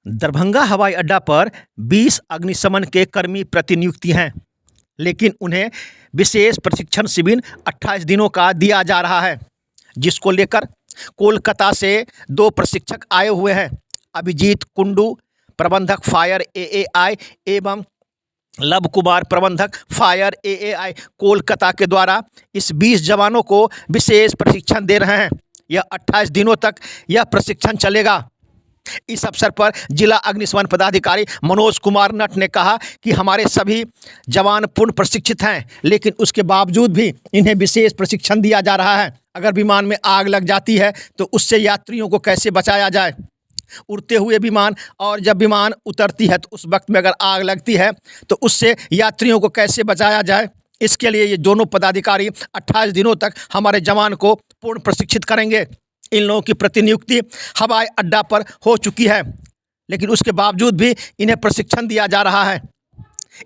दरभंगा हवाई अड्डा पर 20 अग्निशमन के कर्मी प्रतिनियुक्ति हैं, लेकिन उन्हें विशेष प्रशिक्षण शिविर 28 दिनों का दिया जा रहा है, जिसको लेकर कोलकाता से 2 प्रशिक्षक आए हुए हैं। अभिजीत कुंडू, प्रबंधक फायर एएआई एवं लव कुमार, प्रबंधक फायर एएआई कोलकाता के द्वारा इस 20 जवानों को विशेष प्रशिक्षण दे रहे हैं। यह 28 दिनों तक यह प्रशिक्षण चलेगा। इस अवसर पर जिला अग्निशमन पदाधिकारी मनोज कुमार नट ने कहा कि हमारे सभी जवान पूर्ण प्रशिक्षित हैं, लेकिन उसके बावजूद भी इन्हें विशेष प्रशिक्षण दिया जा रहा है। अगर विमान में आग लग जाती है तो उससे यात्रियों को कैसे बचाया जाए, उड़ते हुए विमान और जब विमान उतरती है तो उस वक्त में अगर आग लगती है तो उससे यात्रियों को कैसे बचाया जाए, इसके लिए ये दोनों पदाधिकारी 28 दिनों तक हमारे जवान को पूर्ण प्रशिक्षित करेंगे। इन लोगों की प्रतिनियुक्ति हवाई अड्डा पर हो चुकी है, लेकिन उसके बावजूद भी इन्हें प्रशिक्षण दिया जा रहा है।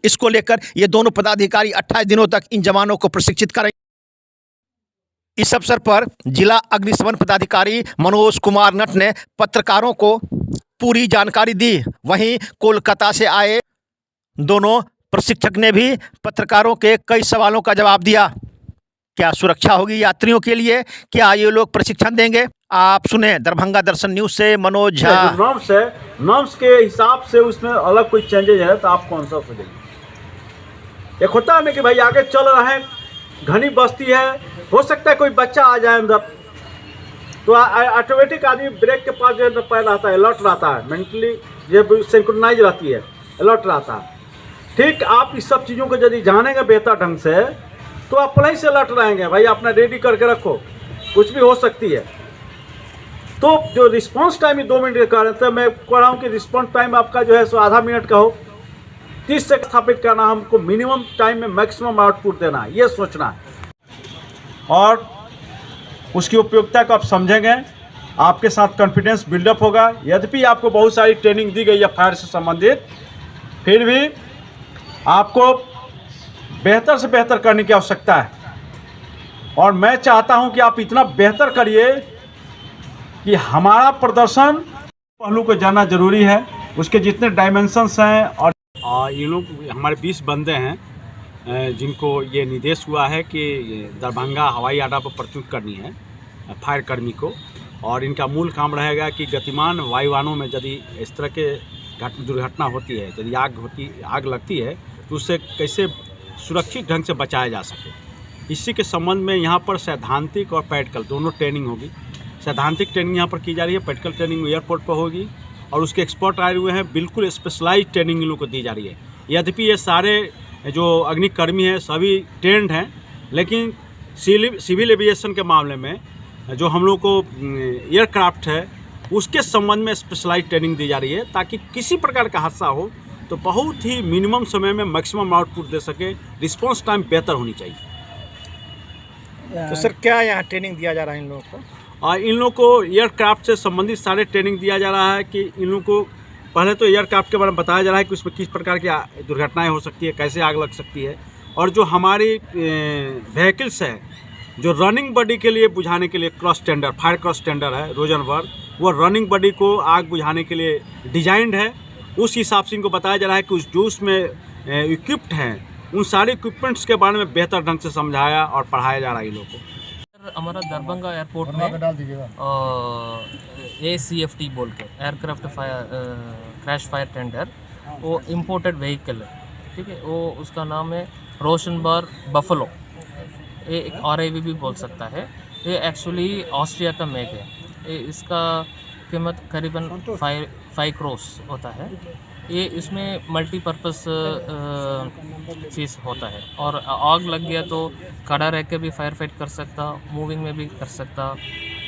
इसको लेकर ये दोनों पदाधिकारी 28 दिनों तक इन जवानों को प्रशिक्षित करेंगे। इस अवसर पर जिला अग्निशमन पदाधिकारी मनोज कुमार नट ने पत्रकारों को पूरी जानकारी दी। वहीं कोलकाता से आए दोनों प्रशिक्षक ने भी पत्रकारों के कई सवालों का जवाब दिया। क्या सुरक्षा होगी यात्रियों के लिए, क्या ये लोग प्रशिक्षण देंगे? आप सुने दरभंगा दर्शन न्यूज से मनोज झा। नॉर्म्स है, नॉर्म्स के हिसाब से उसमें अलग कोई चेंजेज है तो आप कौन सा सोचेंगे? एक होता है ना कि भाई आगे चल रहे हैं, घनी बस्ती है, हो सकता है कोई बच्चा आ जाए अंदर, तो ऑटोमेटिक आदमी ब्रेक के पास जो है पैर रहता है, अलर्ट रहता है, मेंटली जो सिंक्रोनाइज रहती है, अलर्ट रहता है। ठीक, आप इस सब चीज़ों को यदि जानेंगे बेहतर ढंग से तो आप पहले से अलर्ट रहेंगे। भाई अपना रेडी करके रखो, कुछ भी हो सकती है। तो जो रिस्पांस टाइम 2 मिनट का कह रहे थे, मैं कह रहा हूँ कि रिस्पांस टाइम आपका जो है सो आधा मिनट का हो, 30 से स्थापित करना, हमको मिनिमम टाइम में मैक्सिमम आउटपुट देना है, ये सोचना है। और उसकी उपयोगिता को आप समझेंगे, आपके साथ कॉन्फिडेंस बिल्डअप होगा। यद्यपि आपको बहुत सारी ट्रेनिंग दी गई है फायर से संबंधित, फिर भी आपको बेहतर से बेहतर करने की आवश्यकता है। और मैं चाहता हूं कि आप इतना बेहतर करिए कि हमारा प्रदर्शन पहलू को जानना जरूरी है, उसके जितने डायमेंशंस हैं। और ये लोग हमारे 20 बंदे हैं जिनको ये निर्देश हुआ है कि दरभंगा हवाई अड्डा पर प्रस्तुत करनी है फायर कर्मी को। और इनका मूल काम रहेगा कि गतिमान वायुयानों में यदि इस तरह के दुर्घटना होती है, यदि आग लगती है तो उससे कैसे सुरक्षित ढंग से बचाया जा सके। इसी के संबंध में यहाँ पर सैद्धांतिक और प्रैक्टिकल दोनों ट्रेनिंग होगी। सैद्धांतिक ट्रेनिंग यहाँ पर की जा रही है, प्रैक्टिकल ट्रेनिंग एयरपोर्ट पर होगी। और उसके एक्सपर्ट आए हुए हैं, बिल्कुल स्पेशलाइज ट्रेनिंग इन लोगों को दी जा रही है। यद्यपि ये सारे जो अग्निकर्मी हैं सभी ट्रेंड हैं, लेकिन सिविल एविएशन के मामले में जो हम लोग को एयरक्राफ्ट है उसके संबंध में स्पेशलाइज ट्रेनिंग दी जा रही है, ताकि किसी प्रकार का हादसा हो तो बहुत ही मिनिमम समय में मैक्सिमम आउटपुट दे सके। रिस्पांस टाइम बेहतर होनी चाहिए। तो सर क्या यहाँ ट्रेनिंग दिया जा रहा है इन लोगों को? इन लोगों को एयरक्राफ्ट से संबंधित सारे ट्रेनिंग दिया जा रहा है कि इन लोगों को पहले तो एयरक्राफ्ट के बारे में बताया जा रहा है कि उसमें किस प्रकार की दुर्घटनाएं हो सकती है, कैसे आग लग सकती है। और जो हमारी व्हीकल्स है जो रनिंग बॉडी के लिए बुझाने के लिए cross tender, fire cross tender है रोजनवर्ग, वो रनिंग बॉडी को आग बुझाने के लिए डिजाइंड है। उस हिसाब से इनको बताया जा रहा है कि जो उसमें इक्विप्ड हैं उन सारे इक्विपमेंट्स के बारे में बेहतर ढंग से समझाया और पढ़ाया जा रहा है इन लोगों को। हमारा दरभंगा एयरपोर्ट में ACFT बोल के aircraft fire crash fire tender, वो इम्पोर्टेड व्हीकल है, ठीक है। वो उसका नाम है रोशनबर्ग बफलो, ये एक RAV भी बोल सकता है। ये एक्चुअली ऑस्ट्रिया का मेक है। इसका कीमत करीबन 5 करोड़ होता है। ये इसमें मल्टीपर्पज़ चीज़ होता है, और आग लग गया तो खड़ा रह के भी फायर फाइट कर सकता, मूविंग में भी कर सकता,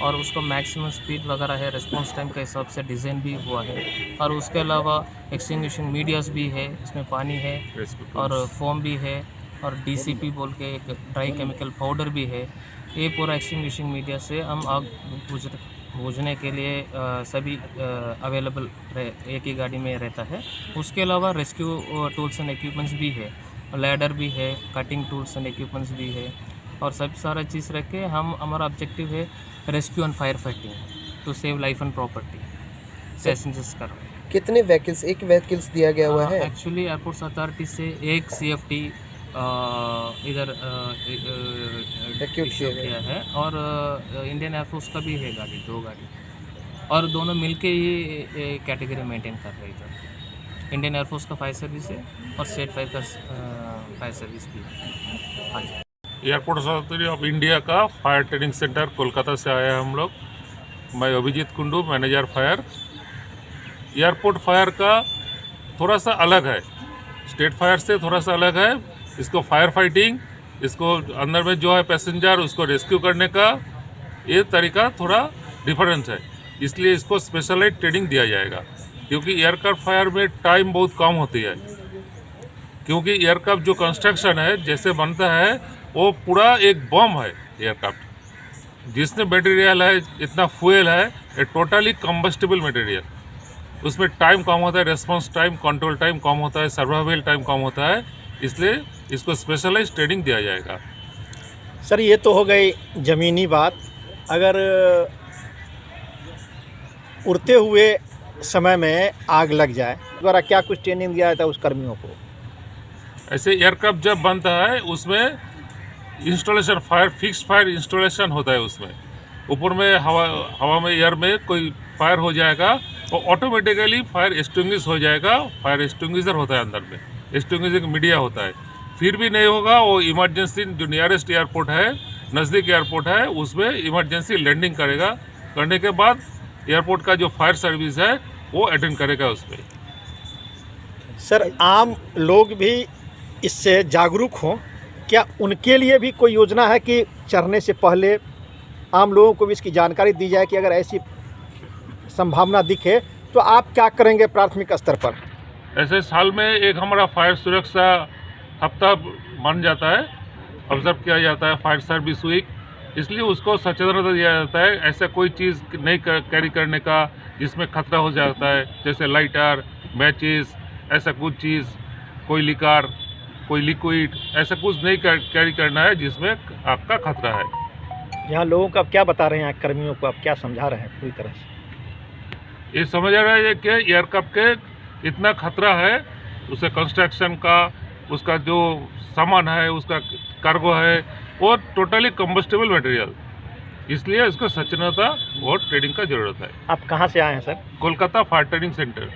और उसको मैक्सिमम स्पीड वगैरह है, रिस्पांस टाइम के हिसाब से डिज़ाइन भी हुआ है। और उसके अलावा एक्सटिंग्विशिंग मीडियाज़ भी है, इसमें पानी है और फोम भी है, और DCP बोल के एक ड्राई केमिकल पाउडर भी है। ये पूरा एक्सटिंग्विशिंग मीडिया से हम आग बुझने के लिए सभी अवेलेबल एक ही गाड़ी में रहता है। उसके अलावा रेस्क्यू टूल्स एंड इक्विपमेंट्स भी है, लैडर भी है, कटिंग टूल्स एंड इक्विपमेंट्स भी है, और सब सारा चीज़ रख के हमारा ऑब्जेक्टिव है rescue and fire fighting to save life and property. Passengers का। कितने व्हीकल्स, एक व्हीकल्स दिया गया हुआ है? एक्चुअली एयरपोर्ट्स अथॉरिटी से एक CFT इधर Acute इशू किया किया है, और इंडियन एयरफोर्स का भी है गाड़ी, 2 गाड़ी, और दोनों मिलके ही कैटेगरी मेंटेन कर रही है। इंडियन एयरफोर्स का फायर सर्विस है और स्टेट फायर का फायर सर्विस भी है। हाँ जी। एयरपोर्ट अथॉरिटी ऑफ इंडिया का फायर ट्रेनिंग सेंटर कोलकाता से आया है हम लोग। मैं Abhijit Kundu, manager fire. Airport fire का थोड़ा सा अलग है, स्टेट फायर से थोड़ा सा अलग है। इसको फायर फाइटिंग, इसको अंदर में जो है पैसेंजर उसको रेस्क्यू करने का ये तरीका थोड़ा डिफरेंस है, इसलिए इसको स्पेशलाइज ट्रेनिंग दिया जाएगा। क्योंकि एयरक्राफ्ट फायर में टाइम बहुत कम होती है, क्योंकि एयरक्राफ्ट जो कंस्ट्रक्शन है जैसे बनता है वो पूरा एक बम है। एयरक्राफ्ट जिसमें मटेरियल है, इतना फ्यूल है, ये टोटली कंबस्टिबल मटेरियल। उसमें टाइम कम होता है, रेस्पॉन्स टाइम, कंट्रोल टाइम कम होता है, सर्वाइवल टाइम कम होता है, इसलिए इसको स्पेशलाइज ट्रेनिंग दिया जाएगा। सर ये तो हो गई ज़मीनी बात। अगर उड़ते हुए समय में आग लग जाए, द्वारा क्या कुछ ट्रेनिंग दिया जाता है उस कर्मियों को? ऐसे एयरक्राफ्ट जब बनता है उसमें installation fire, fix fire installation होता है। उसमें ऊपर में हवा में, एयर में कोई फायर हो जाएगा तो ऑटोमेटिकली फायर एक्सटिंग्विश हो जाएगा। फायर एक्सटिंग्विशर होता है अंदर में, एक्सटिंग्विशिंग मीडिया होता है। फिर भी नहीं होगा, वो इमरजेंसी जो नियरेस्ट एयरपोर्ट है, नज़दीक एयरपोर्ट है, उसमें इमरजेंसी लैंडिंग करेगा। करने के बाद एयरपोर्ट का जो फायर सर्विस है वो अटेंड करेगा उसमें। सर आम लोग भी इससे जागरूक हों, क्या उनके लिए भी कोई योजना है कि चढ़ने से पहले आम लोगों को भी इसकी जानकारी दी जाए कि अगर ऐसी संभावना दिखे तो आप क्या करेंगे प्राथमिक स्तर पर? ऐसे साल में एक हमारा फायर सुरक्षा हफ्ता बन जाता है, ऑब्जर्व किया जाता है, फायर सर्विस वीक, इसलिए उसको सचेतनता दिया जाता है। ऐसा कोई चीज़ नहीं कैरी करने का जिसमें खतरा हो जाता है, जैसे लाइटर, मैचेस, ऐसा कुछ चीज़, कोई लिकार, कोई लिक्विड, ऐसा कुछ नहीं कैरी करना है जिसमें आग का खतरा है। यहाँ लोगों को आप क्या बता रहे हैं, कर्मियों को आप क्या समझा रहे हैं पूरी तरह से? ये समझ आ रहा है कि एयरक्राफ्ट के इतना खतरा है, उसे कंस्ट्रक्शन का, उसका जो सामान है, उसका कार्गो है, वो टोटली कंबस्टिबल मटेरियल, इसलिए इसको सचेतनता और ट्रेनिंग का जरूरत है। आप कहाँ से आए हैं sir? Kolkata fire training centre.